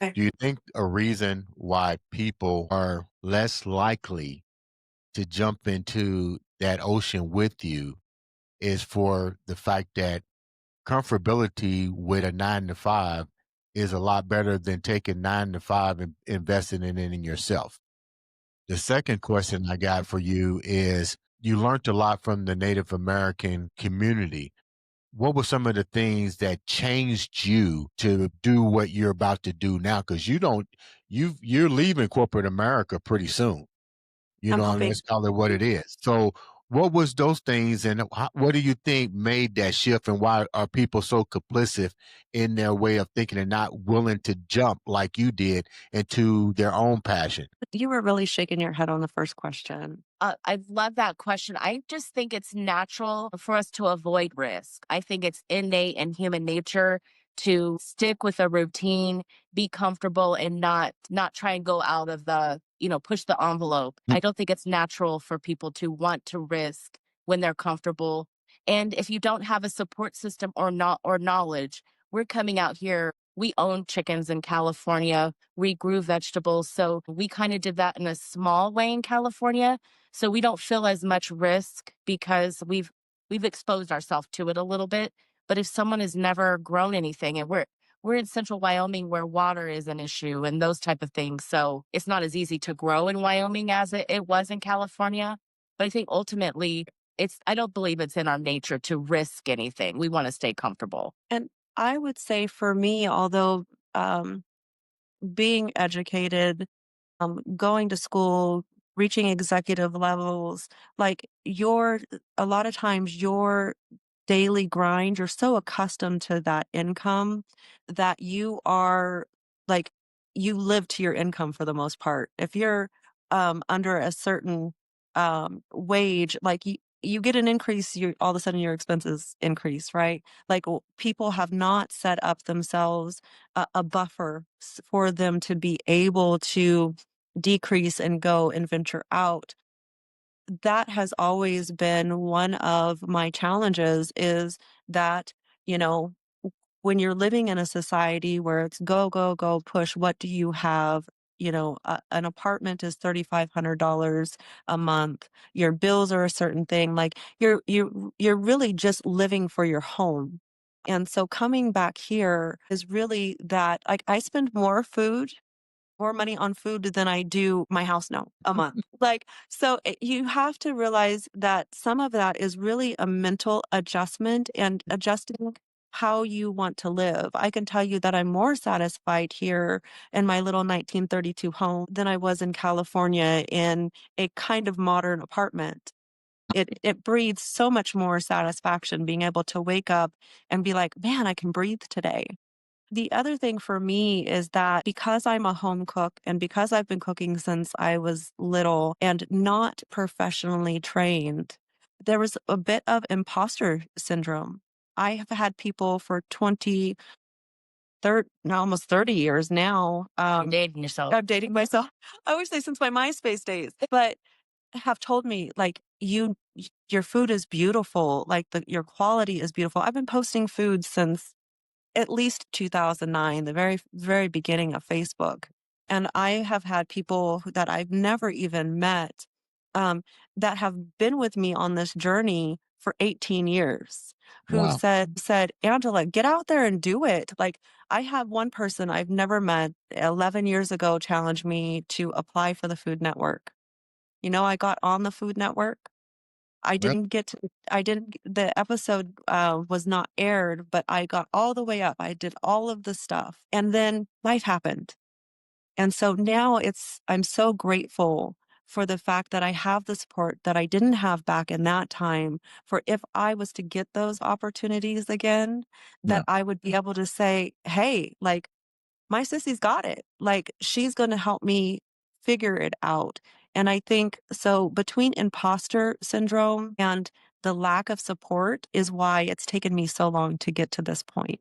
Do you think a reason why people are less likely to jump into that ocean with you is for the fact that comfortability with a 9 to 5 is a lot better than taking 9 to 5 and investing in it in yourself? The second question I got for you is you learned a lot from the Native American community. What were some of the things that changed you to do what you're about to do now? Because you're leaving corporate America pretty soon. You I'm know, hoping. let's call it what it is. So, what was those things, and what do you think made that shift, and why are people so complicit in their way of thinking and not willing to jump like you did into their own passion? You were really shaking your head on the first question. I love that question. I just think it's natural for us to avoid risk. I think it's innate in human nature to stick with a routine, be comfortable, and not try and go out of the, push the envelope. I don't think it's natural for people to want to risk when they're comfortable. And if you don't have a support system or not or knowledge, we're coming out here. We own chickens in California. We grew vegetables. So we kind of did that in a small way in California. So we don't feel as much risk because we've exposed ourselves to it a little bit. But if someone has never grown anything, and we're in central Wyoming where water is an issue and those type of things. So it's not as easy to grow in Wyoming as it was in California. But I think ultimately I don't believe it's in our nature to risk anything. We want to stay comfortable. And I would say for me, although um, being educated, going to school, reaching executive levels, like a lot of times your daily grind, you're so accustomed to that income that you are like, you live to your income for the most part. If you're under a certain wage, like you get an increase, you all of a sudden your expenses increase, right? Like people have not set up themselves a buffer for them to be able to decrease and go and venture out. That has always been one of my challenges is that, you know, when you're living in a society where it's go, go, go, push, what do you have? An apartment is $3,500 a month. Your bills are a certain thing. Like you're really just living for your home. And so coming back here is really that like I spend more money on food than I do my house now a month. Like, so you have to realize that some of that is really a mental adjustment and adjusting how you want to live. I can tell you that I'm more satisfied here in my little 1932 home than I was in California in a kind of modern apartment. It breeds so much more satisfaction being able to wake up and be like, man, I can breathe today. The other thing for me is that because I'm a home cook and because I've been cooking since I was little and not professionally trained, there was a bit of imposter syndrome. I have had people for 20, 30, now almost 30 years now. You're dating yourself. I'm dating myself. I would say since my MySpace days, but have told me like your food is beautiful, like your quality is beautiful. I've been posting food since at least 2009, the very, very beginning of Facebook. And I have had people that I've never even met that have been with me on this journey for 18 years who Wow. said, Angela, get out there and do it. Like I have one person I've never met 11 years ago challenged me to apply for the Food Network. I got on the Food Network. Well, I didn't, the episode was not aired, but I got all the way up. I did all of the stuff and then life happened. And so now I'm so grateful for the fact that I have the support that I didn't have back in that time for if I was to get those opportunities again, yeah. that I would be able to say, hey, like my sissy's got it. Like she's going to help me figure it out. And I think so between imposter syndrome and the lack of support is why it's taken me so long to get to this point.